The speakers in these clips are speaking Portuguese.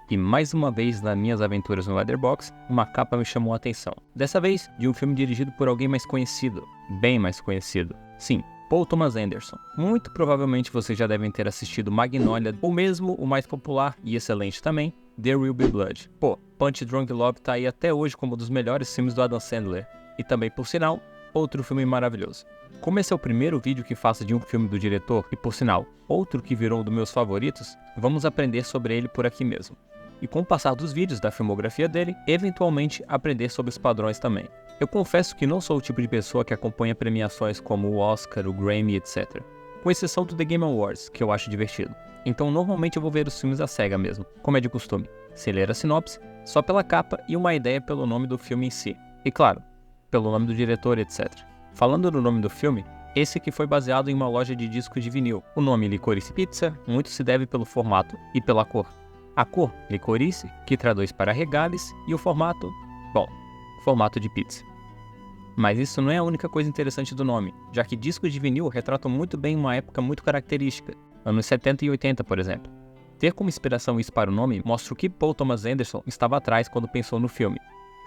E mais uma vez nas minhas aventuras no Letterboxd, uma capa me chamou a atenção. Dessa vez, de um filme dirigido por alguém mais conhecido, bem mais conhecido. Sim, Paul Thomas Anderson. Muito provavelmente vocês já devem ter assistido Magnolia, ou mesmo o mais popular e excelente também, There Will Be Blood. Pô, Punch Drunk Love tá aí até hoje como um dos melhores filmes do Adam Sandler. E também, por sinal, outro filme maravilhoso. Como esse é o primeiro vídeo que faço de um filme do diretor, e por sinal, outro que virou um dos meus favoritos, vamos aprender sobre ele por aqui mesmo. E com o passar dos vídeos da filmografia dele, eventualmente aprender sobre os padrões também. Eu confesso que não sou o tipo de pessoa que acompanha premiações como o Oscar, o Grammy, etc. Com exceção do The Game Awards, que eu acho divertido. Então normalmente eu vou ver os filmes à cega mesmo, como é de costume, sem ler a sinopse, só pela capa e uma ideia pelo nome do filme em si. E claro, pelo nome do diretor, etc. Falando no nome do filme, esse que foi baseado em uma loja de discos de vinil. O nome Licorice Pizza muito se deve pelo formato e pela cor. A cor, licorice, que traduz para regales, e o formato, bom, formato de pizza. Mas isso não é a única coisa interessante do nome, já que discos de vinil retratam muito bem uma época muito característica, anos 70 e 80, por exemplo. Ter como inspiração isso para o nome mostra o que Paul Thomas Anderson estava atrás quando pensou no filme.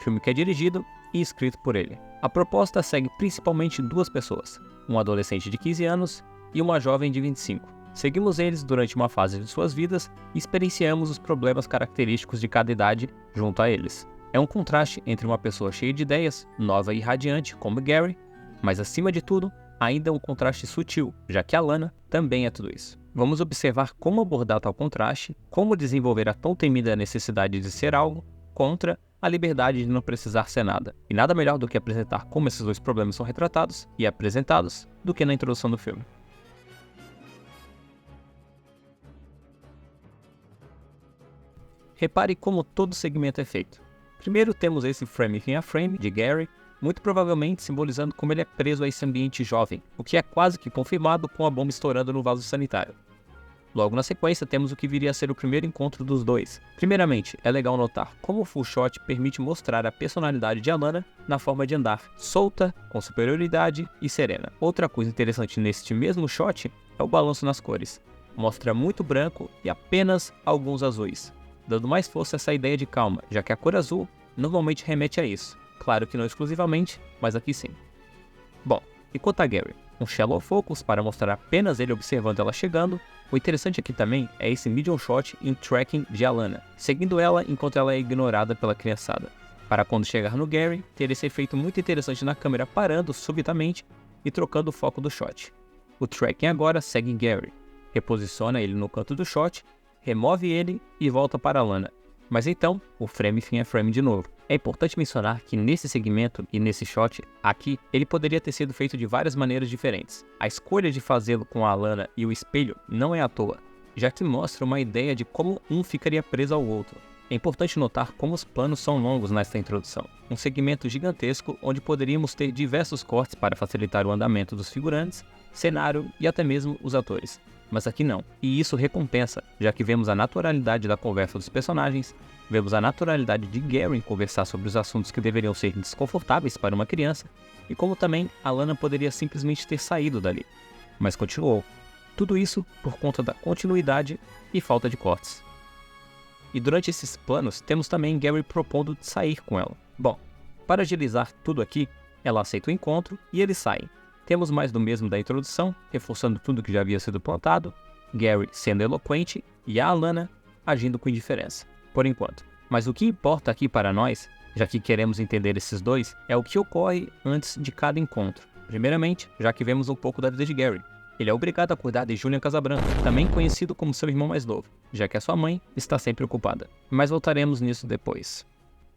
Filme que é dirigido e escrito por ele. A proposta segue principalmente duas pessoas, um adolescente de 15 anos e uma jovem de 25. Seguimos eles durante uma fase de suas vidas e experienciamos os problemas característicos de cada idade junto a eles. É um contraste entre uma pessoa cheia de ideias, nova e radiante como Gary, mas acima de tudo, ainda um contraste sutil, já que a Lana também é tudo isso. Vamos observar como abordar tal contraste, como desenvolver a tão temida necessidade de ser algo, contra a liberdade de não precisar ser nada. E nada melhor do que apresentar como esses dois problemas são retratados e apresentados do que na introdução do filme. Repare como todo segmento é feito. Primeiro temos esse frame a frame de Gary, muito provavelmente simbolizando como ele é preso a esse ambiente jovem, o que é quase que confirmado com a bomba estourando no vaso sanitário. Logo na sequência temos o que viria a ser o primeiro encontro dos dois. Primeiramente, é legal notar como o full shot permite mostrar a personalidade de Alana na forma de andar, solta, com superioridade e serena. Outra coisa interessante neste mesmo shot é o balanço nas cores. Mostra muito branco e apenas alguns azuis, dando mais força a essa ideia de calma, já que a cor azul normalmente remete a isso. Claro que não exclusivamente, mas aqui sim. Bom, e quanto a Gary? Um shallow focus para mostrar apenas ele observando ela chegando. O interessante aqui também é esse medium shot em tracking de Alana, seguindo ela enquanto ela é ignorada pela criançada, para quando chegar no Gary, ter esse efeito muito interessante na câmera parando subitamente e trocando o foco do shot. O tracking agora segue Gary, reposiciona ele no canto do shot, remove ele e volta para Alana. Mas então, o frame a frame de novo. É importante mencionar que nesse segmento e nesse shot aqui, ele poderia ter sido feito de várias maneiras diferentes. A escolha de fazê-lo com a Alana e o espelho não é à toa, já que mostra uma ideia de como um ficaria preso ao outro. É importante notar como os planos são longos nesta introdução. Um segmento gigantesco onde poderíamos ter diversos cortes para facilitar o andamento dos figurantes, cenário e até mesmo os atores. Mas aqui não, e isso recompensa, já que vemos a naturalidade da conversa dos personagens, vemos a naturalidade de Gary conversar sobre os assuntos que deveriam ser desconfortáveis para uma criança, e como também Alana poderia simplesmente ter saído dali, mas continuou. Tudo isso por conta da continuidade e falta de cortes. E durante esses planos, temos também Gary propondo sair com ela. Bom, para agilizar tudo aqui, ela aceita o encontro e eles saem. Temos mais do mesmo da introdução, reforçando tudo que já havia sido plantado, Gary sendo eloquente e a Alana agindo com indiferença, por enquanto. Mas o que importa aqui para nós, já que queremos entender esses dois, é o que ocorre antes de cada encontro. Primeiramente, já que vemos um pouco da vida de Gary. Ele é obrigado a cuidar de Julian Casabranca, também conhecido como seu irmão mais novo, já que a sua mãe está sempre ocupada. Mas voltaremos nisso depois.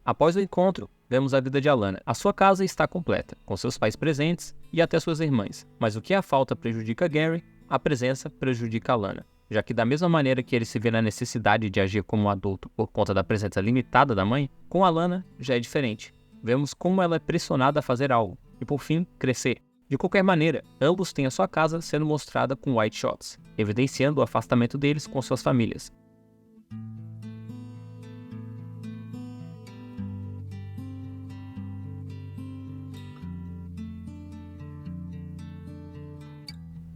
Após o encontro, vemos a vida de Alana. A sua casa está completa, com seus pais presentes e até suas irmãs. Mas o que a falta prejudica Gary, a presença prejudica Alana, já que da mesma maneira que ele se vê na necessidade de agir como um adulto por conta da presença limitada da mãe, com Alana já é diferente. Vemos como ela é pressionada a fazer algo, e por fim, crescer. De qualquer maneira, ambos têm a sua casa sendo mostrada com white shots, evidenciando o afastamento deles com suas famílias.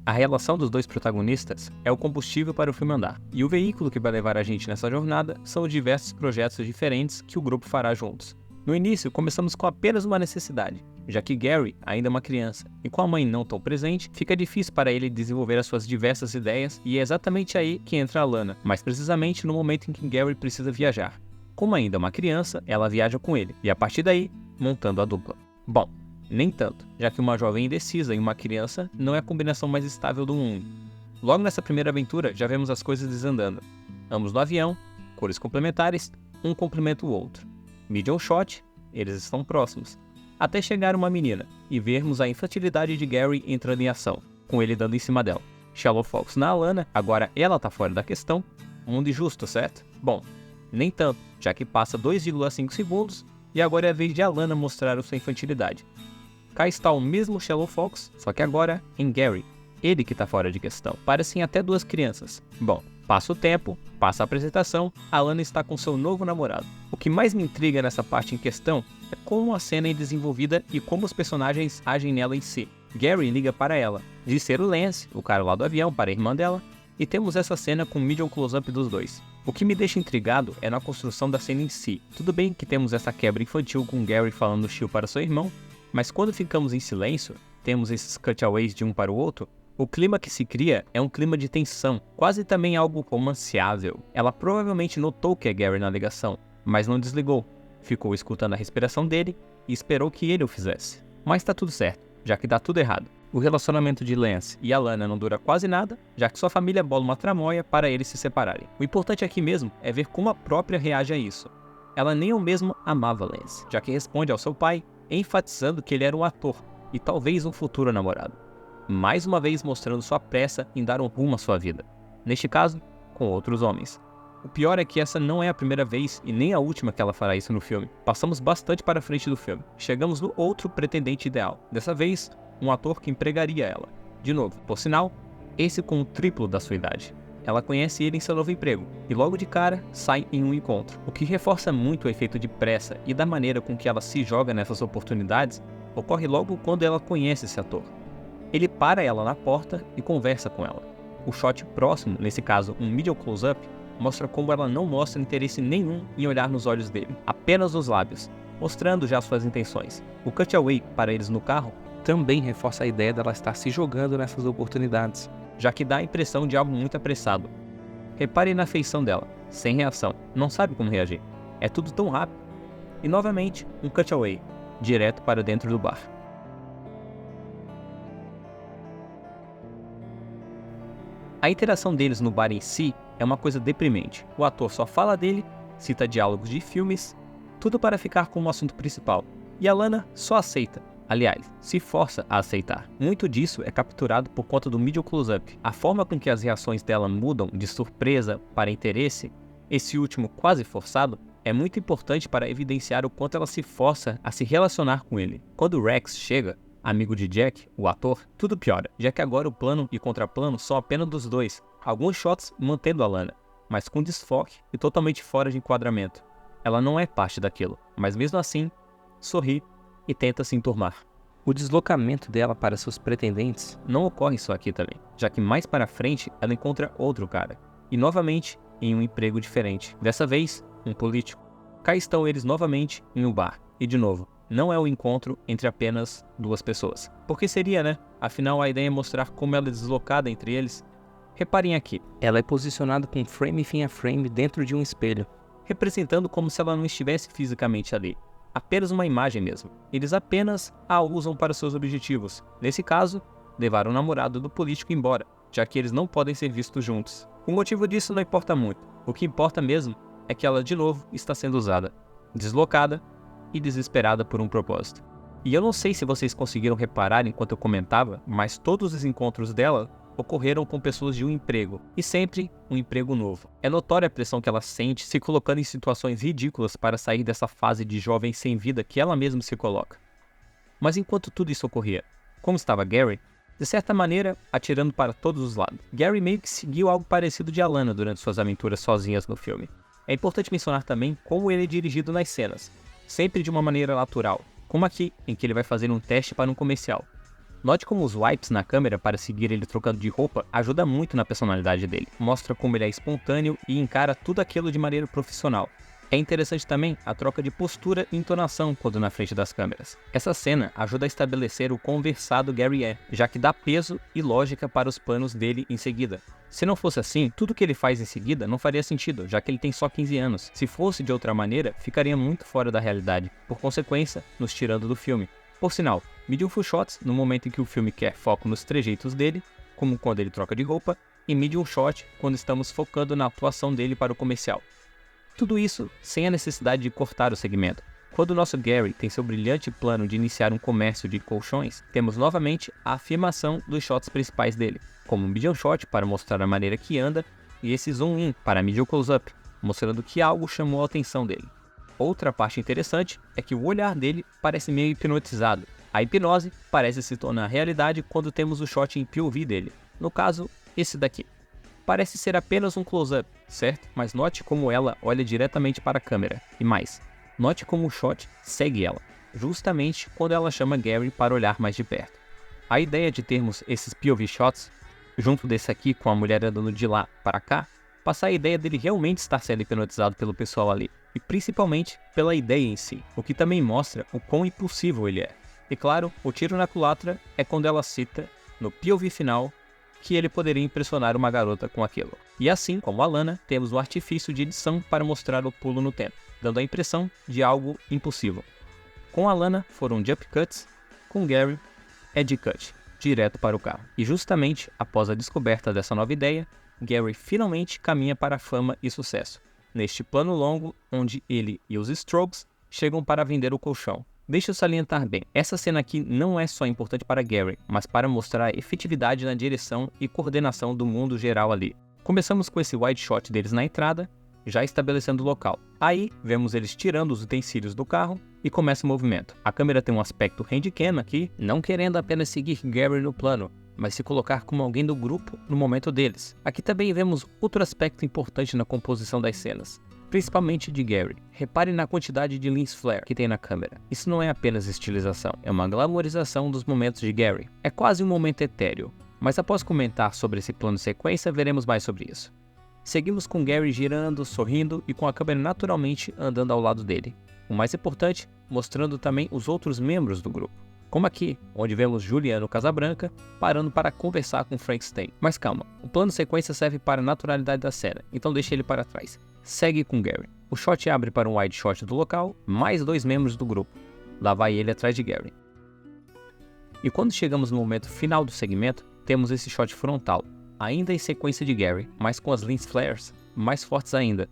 A relação dos dois protagonistas é o combustível para o filme andar, e o veículo que vai levar a gente nessa jornada são os diversos projetos diferentes que o grupo fará juntos. No início, começamos com apenas uma necessidade, já que Gary ainda é uma criança, e com a mãe não tão presente, fica difícil para ele desenvolver as suas diversas ideias, e é exatamente aí que entra a Lana, mais precisamente no momento em que Gary precisa viajar. Como ainda é uma criança, ela viaja com ele, e a partir daí, montando a dupla. Bom, nem tanto, já que uma jovem indecisa e uma criança não é a combinação mais estável do mundo. Logo nessa primeira aventura, já vemos as coisas desandando. Ambos no avião, cores complementares, um complementa o outro. Medium shot, eles estão próximos. Até chegar uma menina e vermos a infantilidade de Gary entrando em ação, com ele dando em cima dela. Shallow Fox na Alana, agora ela tá fora da questão. Mundo injusto, certo? Bom, nem tanto, já que passa 2,5 segundos e agora é a vez de Alana mostrar sua infantilidade. Cá está o mesmo Shallow Fox, só que agora em Gary, ele que tá fora de questão. Parecem até duas crianças. Bom, passa o tempo, passa a apresentação, Alana está com seu novo namorado. O que mais me intriga nessa parte em questão é como a cena é desenvolvida e como os personagens agem nela em si. Gary liga para ela, diz ser o Lance, o cara lá do avião, para a irmã dela, e temos essa cena com um medium close-up dos dois. O que me deixa intrigado é na construção da cena em si. Tudo bem que temos essa quebra infantil com Gary falando chill para seu irmão, mas quando ficamos em silêncio, temos esses cutaways de um para o outro, o clima que se cria é um clima de tensão, quase também algo romanceável. Ela provavelmente notou que é Gary na ligação, mas não desligou. Ficou escutando a respiração dele e esperou que ele o fizesse. Mas tá tudo certo, já que dá tudo errado. O relacionamento de Lance e Alana não dura quase nada, já que sua família bola uma tramóia para eles se separarem. O importante aqui mesmo é ver como a própria reage a isso. Ela nem ao mesmo amava Lance, já que responde ao seu pai, enfatizando que ele era um ator e talvez um futuro namorado. Mais uma vez mostrando sua pressa em dar um rumo à sua vida. Neste caso, com outros homens. O pior é que essa não é a primeira vez e nem a última que ela fará isso no filme. Passamos bastante para frente do filme. Chegamos no outro pretendente ideal. Dessa vez, um ator que empregaria ela. De novo, por sinal, esse com o triplo da sua idade. Ela conhece ele em seu novo emprego, e logo de cara, sai em um encontro. O que reforça muito o efeito de pressa e da maneira com que ela se joga nessas oportunidades, ocorre logo quando ela conhece esse ator. Ele para ela na porta e conversa com ela. O shot próximo, nesse caso um medium close-up, mostra como ela não mostra interesse nenhum em olhar nos olhos dele, apenas nos lábios, mostrando já suas intenções. O cutaway para eles no carro também reforça a ideia dela estar se jogando nessas oportunidades, já que dá a impressão de algo muito apressado. Repare na feição dela, sem reação, não sabe como reagir. É tudo tão rápido. E novamente, um cutaway, direto para dentro do bar. A interação deles no bar em si é uma coisa deprimente. O ator só fala dele, cita diálogos de filmes, tudo para ficar como assunto principal. E a Lana só aceita. Aliás, se força a aceitar. Muito disso é capturado por conta do medium close-up. A forma com que as reações dela mudam de surpresa para interesse, esse último quase forçado, é muito importante para evidenciar o quanto ela se força a se relacionar com ele. Quando Rex chega, amigo de Jack, o ator, tudo piora, já que agora o plano e contraplano são apenas dos dois. Alguns shots mantendo a Lana, mas com desfoque e totalmente fora de enquadramento. Ela não é parte daquilo, mas mesmo assim, sorri e tenta se enturmar. O deslocamento dela para seus pretendentes não ocorre só aqui também, já que mais para frente ela encontra outro cara, e novamente em um emprego diferente, dessa vez um político. Cá estão eles novamente em um bar, e de novo, não é um encontro entre apenas duas pessoas. Porque seria, né? Afinal a ideia é mostrar como ela é deslocada entre eles. Reparem aqui, ela é posicionada com frame a frame dentro de um espelho, representando como se ela não estivesse fisicamente ali. Apenas uma imagem mesmo. Eles apenas a usam para seus objetivos. Nesse caso, levar o namorado do político embora, já que eles não podem ser vistos juntos. O motivo disso não importa muito. O que importa mesmo é que ela de novo está sendo usada, deslocada e desesperada por um propósito. E eu não sei se vocês conseguiram reparar enquanto eu comentava, mas todos os encontros dela ocorreram com pessoas de um emprego, e sempre um emprego novo. É notória a pressão que ela sente se colocando em situações ridículas para sair dessa fase de jovem sem vida que ela mesma se coloca. Mas enquanto tudo isso ocorria, como estava Gary? De certa maneira, atirando para todos os lados. Gary meio que seguiu algo parecido de Alana durante suas aventuras sozinhas no filme. É importante mencionar também como ele é dirigido nas cenas, sempre de uma maneira natural, como aqui, em que ele vai fazer um teste para um comercial. Note como os wipes na câmera para seguir ele trocando de roupa ajuda muito na personalidade dele. Mostra como ele é espontâneo e encara tudo aquilo de maneira profissional. É interessante também a troca de postura e entonação quando na frente das câmeras. Essa cena ajuda a estabelecer o quão versado Gary é, já que dá peso e lógica para os planos dele em seguida. Se não fosse assim, tudo que ele faz em seguida não faria sentido, já que ele tem só 15 anos. Se fosse de outra maneira, ficaria muito fora da realidade, por consequência, nos tirando do filme. Por sinal, medium full shots no momento em que o filme quer foco nos trejeitos dele, como quando ele troca de roupa, e medium shot quando estamos focando na atuação dele para o comercial. Tudo isso sem a necessidade de cortar o segmento. Quando o nosso Gary tem seu brilhante plano de iniciar um comércio de colchões, temos novamente a afirmação dos shots principais dele, como um medium shot para mostrar a maneira que anda e esse zoom in para medium close-up, mostrando que algo chamou a atenção dele. Outra parte interessante é que o olhar dele parece meio hipnotizado. A hipnose parece se tornar realidade quando temos o shot em POV dele, no caso, esse daqui. Parece ser apenas um close-up, certo? Mas note como ela olha diretamente para a câmera. E mais, note como o shot segue ela, justamente quando ela chama Gary para olhar mais de perto. A ideia de termos esses POV shots, junto desse aqui com a mulher andando de lá para cá, passa a ideia dele realmente estar sendo hipnotizado pelo pessoal ali, e principalmente pela ideia em si, o que também mostra o quão impulsivo ele é. E claro, o tiro na culatra é quando ela cita, no POV final, que ele poderia impressionar uma garota com aquilo. E assim como a Lana, temos o artifício de edição para mostrar o pulo no tempo, dando a impressão de algo impossível. Com a Lana foram jump cuts, com Gary, edge cut, direto para o carro. E justamente após a descoberta dessa nova ideia, Gary finalmente caminha para a fama e sucesso, neste plano longo onde ele e os Strokes chegam para vender o colchão. Deixa eu salientar bem, essa cena aqui não é só importante para Gary, mas para mostrar a efetividade na direção e coordenação do mundo geral ali. Começamos com esse wide shot deles na entrada, já estabelecendo o local. Aí, vemos eles tirando os utensílios do carro e começa o movimento. A câmera tem um aspecto handicam aqui, não querendo apenas seguir Gary no plano, mas se colocar como alguém do grupo no momento deles. Aqui também vemos outro aspecto importante na composição das cenas, principalmente de Gary. Repare na quantidade de lens flare que tem na câmera. Isso não é apenas estilização, é uma glamorização dos momentos de Gary. É quase um momento etéreo, mas após comentar sobre esse plano sequência, veremos mais sobre isso. Seguimos com Gary girando, sorrindo e com a câmera naturalmente andando ao lado dele. O mais importante, mostrando também os outros membros do grupo. Como aqui, onde vemos Juliano Casabranca parando para conversar com Frank Stein. Mas calma, o plano sequência serve para a naturalidade da cena, então deixe ele para trás. Segue com Gary. O shot abre para um wide shot do local, mais 2 membros do grupo. Lá vai ele atrás de Gary. E quando chegamos no momento final do segmento, temos esse shot frontal, ainda em sequência de Gary, mas com as lens flares mais fortes ainda.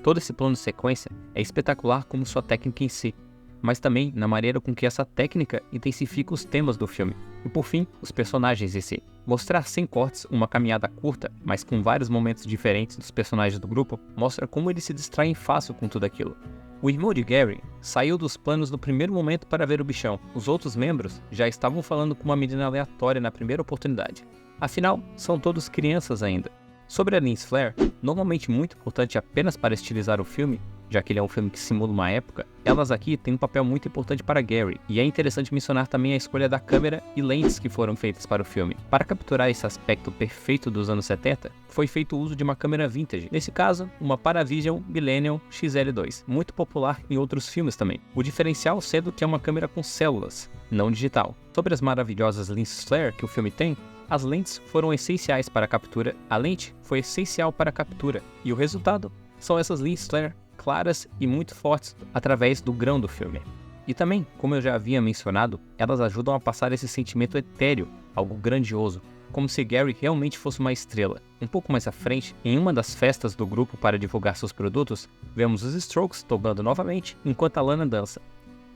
Todo esse plano de sequência é espetacular como sua técnica em si, mas também na maneira com que essa técnica intensifica os temas do filme. E por fim, os personagens em si. Mostrar sem cortes uma caminhada curta, mas com vários momentos diferentes dos personagens do grupo, mostra como eles se distraem fácil com tudo aquilo. O irmão de Gary saiu dos planos no primeiro momento para ver o bichão. Os outros membros já estavam falando com uma menina aleatória na primeira oportunidade. Afinal, são todos crianças ainda. Sobre a lens flare, normalmente muito importante apenas para estilizar o filme, já que ele é um filme que simula uma época, elas aqui têm um papel muito importante para Gary, e é interessante mencionar também a escolha da câmera e lentes que foram feitas para o filme. Para capturar esse aspecto perfeito dos anos 70, foi feito o uso de uma câmera vintage, nesse caso, uma Paravision Millennium XL2, muito popular em outros filmes também. O diferencial sendo que é uma câmera com células, não digital. Sobre as maravilhosas lens flare que o filme tem, as lentes foram essenciais para a captura, a lente foi essencial para a captura, e o resultado são essas lens flare claras e muito fortes através do grão do filme. E também, como eu já havia mencionado, elas ajudam a passar esse sentimento etéreo, algo grandioso, como se Gary realmente fosse uma estrela. Um pouco mais à frente, em uma das festas do grupo para divulgar seus produtos, vemos os Strokes tocando novamente enquanto a Lana dança.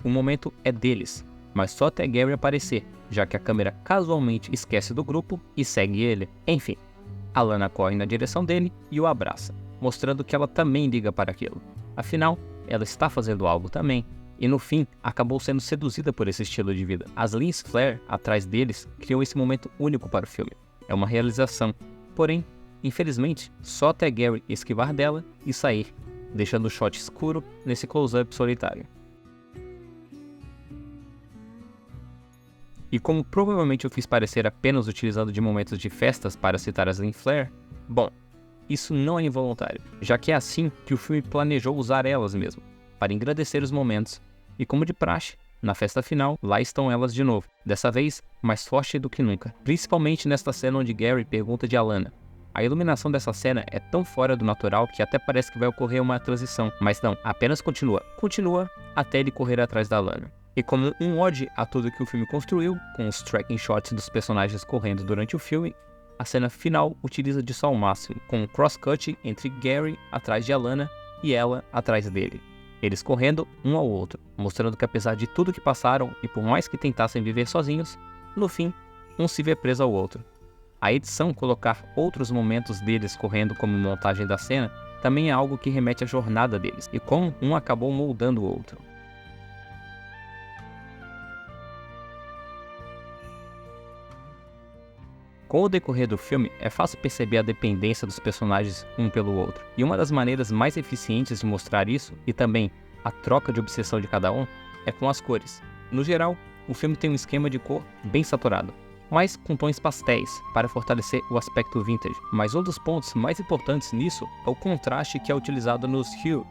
O momento é deles, mas só até Gary aparecer, já que a câmera casualmente esquece do grupo e segue ele. Enfim, a Lana corre na direção dele e o abraça, mostrando que ela também liga para aquilo. Afinal, ela está fazendo algo também, e no fim, acabou sendo seduzida por esse estilo de vida. As lens flare atrás deles criam esse momento único para o filme. É uma realização, porém, infelizmente, só até Gary esquivar dela e sair, deixando o shot escuro nesse close-up solitário. E como provavelmente eu fiz parecer apenas utilizando de momentos de festas para citar as Lynn Flair, bom, isso não é involuntário, já que é assim que o filme planejou usar elas mesmo, para engrandecer os momentos, e como de praxe, na festa final, lá estão elas de novo, dessa vez mais forte do que nunca, principalmente nesta cena onde Gary pergunta de Alana. A iluminação dessa cena é tão fora do natural que até parece que vai ocorrer uma transição, mas não, apenas continua até ele correr atrás da Alana. E como um ode a tudo que o filme construiu, com os tracking shots dos personagens correndo durante o filme, a cena final utiliza disso ao máximo, com um cross-cut entre Gary atrás de Alana e ela atrás dele. Eles correndo um ao outro, mostrando que apesar de tudo que passaram e por mais que tentassem viver sozinhos, no fim, um se vê preso ao outro. A edição colocar outros momentos deles correndo como montagem da cena também é algo que remete à jornada deles, e como um acabou moldando o outro. Com o decorrer do filme, é fácil perceber a dependência dos personagens um pelo outro, e uma das maneiras mais eficientes de mostrar isso, e também a troca de obsessão de cada um, é com as cores. No geral, o filme tem um esquema de cor bem saturado, mas com tons pastéis, para fortalecer o aspecto vintage. Mas um dos pontos mais importantes nisso é o contraste que é utilizado nos hue,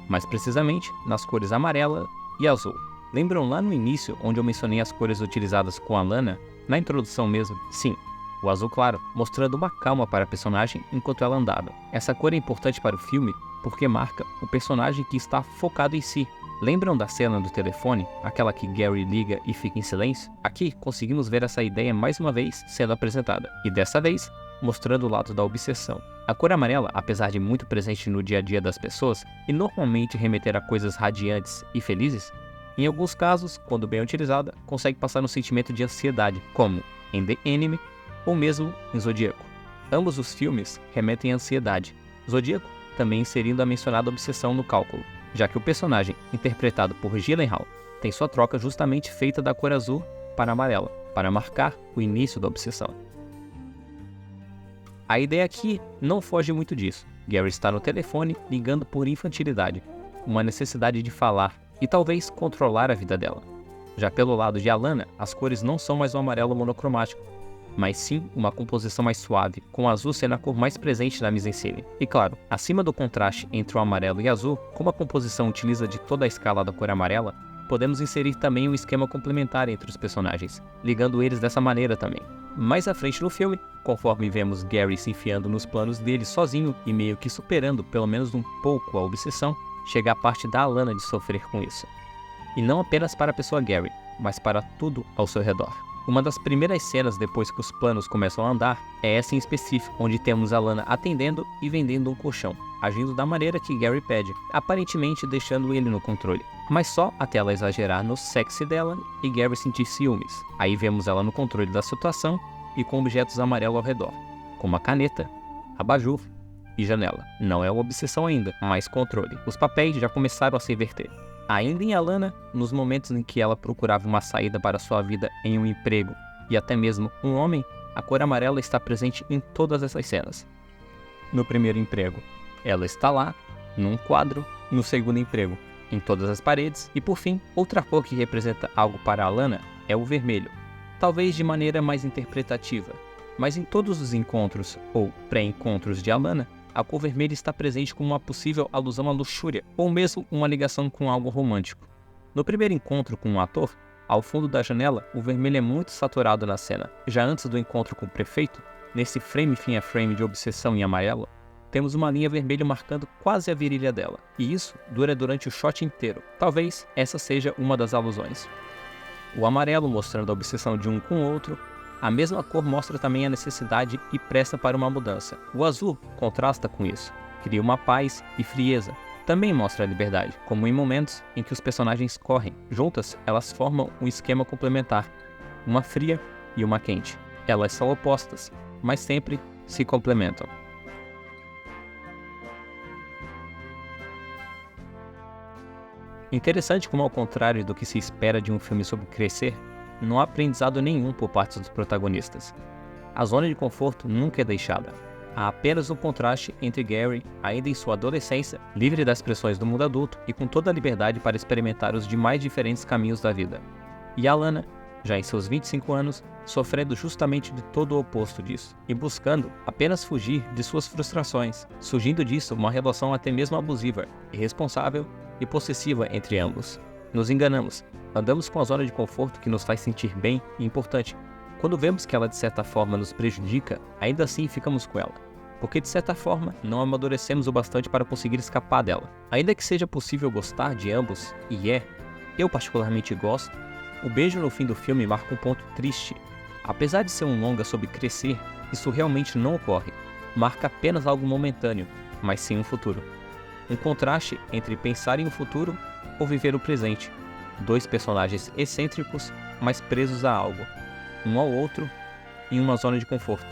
mais precisamente nas cores amarela e azul. Lembram lá no início, onde eu mencionei as cores utilizadas com a Lana? Na introdução mesmo? Sim. O azul claro, mostrando uma calma para a personagem enquanto ela andava. Essa cor é importante para o filme porque marca o personagem que está focado em si. Lembram da cena do telefone, aquela que Gary liga e fica em silêncio? Aqui conseguimos ver essa ideia mais uma vez sendo apresentada, e dessa vez mostrando o lado da obsessão. A cor amarela, apesar de muito presente no dia a dia das pessoas e normalmente remeter a coisas radiantes e felizes, em alguns casos, quando bem utilizada, consegue passar um sentimento de ansiedade, como em The Enemy ou mesmo em Zodíaco. Ambos os filmes remetem à ansiedade, Zodíaco também inserindo a mencionada obsessão no cálculo, já que o personagem, interpretado por Gyllenhaal, tem sua troca justamente feita da cor azul para amarela, para marcar o início da obsessão. A ideia aqui não foge muito disso. Gary está no telefone ligando por infantilidade, uma necessidade de falar e talvez controlar a vida dela. Já pelo lado de Alana, as cores não são mais um amarelo monocromático, mas sim uma composição mais suave, com o azul sendo a cor mais presente na mise-en-scène. E claro, acima do contraste entre o amarelo e azul, como a composição utiliza de toda a escala da cor amarela, podemos inserir também um esquema complementar entre os personagens, ligando eles dessa maneira também. Mais à frente no filme, conforme vemos Gary se enfiando nos planos dele sozinho e meio que superando pelo menos um pouco a obsessão, chega a parte da Alana de sofrer com isso. E não apenas para a pessoa Gary, mas para tudo ao seu redor. Uma das primeiras cenas depois que os planos começam a andar é essa em específico, onde temos Alana atendendo e vendendo um colchão, agindo da maneira que Gary pede, aparentemente deixando ele no controle. Mas só até ela exagerar no sexy dela e Gary sentir ciúmes. Aí vemos ela no controle da situação e com objetos amarelos ao redor, como a caneta, abajur e janela. Não é uma obsessão ainda, mas controle. Os papéis já começaram a se inverter. Ainda em Alana, nos momentos em que ela procurava uma saída para sua vida em um emprego e até mesmo um homem, a cor amarela está presente em todas essas cenas. No primeiro emprego, ela está lá, num quadro, no segundo emprego, em todas as paredes, e por fim, outra cor que representa algo para Alana é o vermelho, talvez de maneira mais interpretativa, mas em todos os encontros ou pré-encontros de Alana, a cor vermelha está presente como uma possível alusão à luxúria, ou mesmo uma ligação com algo romântico. No primeiro encontro com um ator, ao fundo da janela, o vermelho é muito saturado na cena. Já antes do encontro com o prefeito, nesse frame fim a frame de obsessão em amarelo, temos uma linha vermelha marcando quase a virilha dela, e isso dura durante o shot inteiro. Talvez essa seja uma das alusões. O amarelo mostrando a obsessão de um com o outro, a mesma cor mostra também a necessidade e pressa para uma mudança. O azul contrasta com isso, cria uma paz e frieza. Também mostra a liberdade, como em momentos em que os personagens correm. Juntas, elas formam um esquema complementar, uma fria e uma quente. Elas são opostas, mas sempre se complementam. Interessante como, ao contrário do que se espera de um filme sobre crescer, não há aprendizado nenhum por parte dos protagonistas. A zona de conforto nunca é deixada. Há apenas um contraste entre Gary, ainda em sua adolescência, livre das pressões do mundo adulto e com toda a liberdade para experimentar os demais diferentes caminhos da vida, e Alana, já em seus 25 anos, sofrendo justamente de todo o oposto disso, e buscando apenas fugir de suas frustrações, surgindo disso uma relação até mesmo abusiva, irresponsável e possessiva entre ambos. Nos enganamos, andamos com a zona de conforto que nos faz sentir bem e importante. Quando vemos que ela de certa forma nos prejudica, ainda assim ficamos com ela, porque de certa forma não amadurecemos o bastante para conseguir escapar dela. Ainda que seja possível gostar de ambos, e eu particularmente gosto, o beijo no fim do filme marca um ponto triste. Apesar de ser um longa sobre crescer, isso realmente não ocorre. Marca apenas algo momentâneo, mas sim um futuro. Um contraste entre pensar em um futuro ou viver o presente. Dois personagens excêntricos, mas presos a algo, um ao outro, em uma zona de conforto.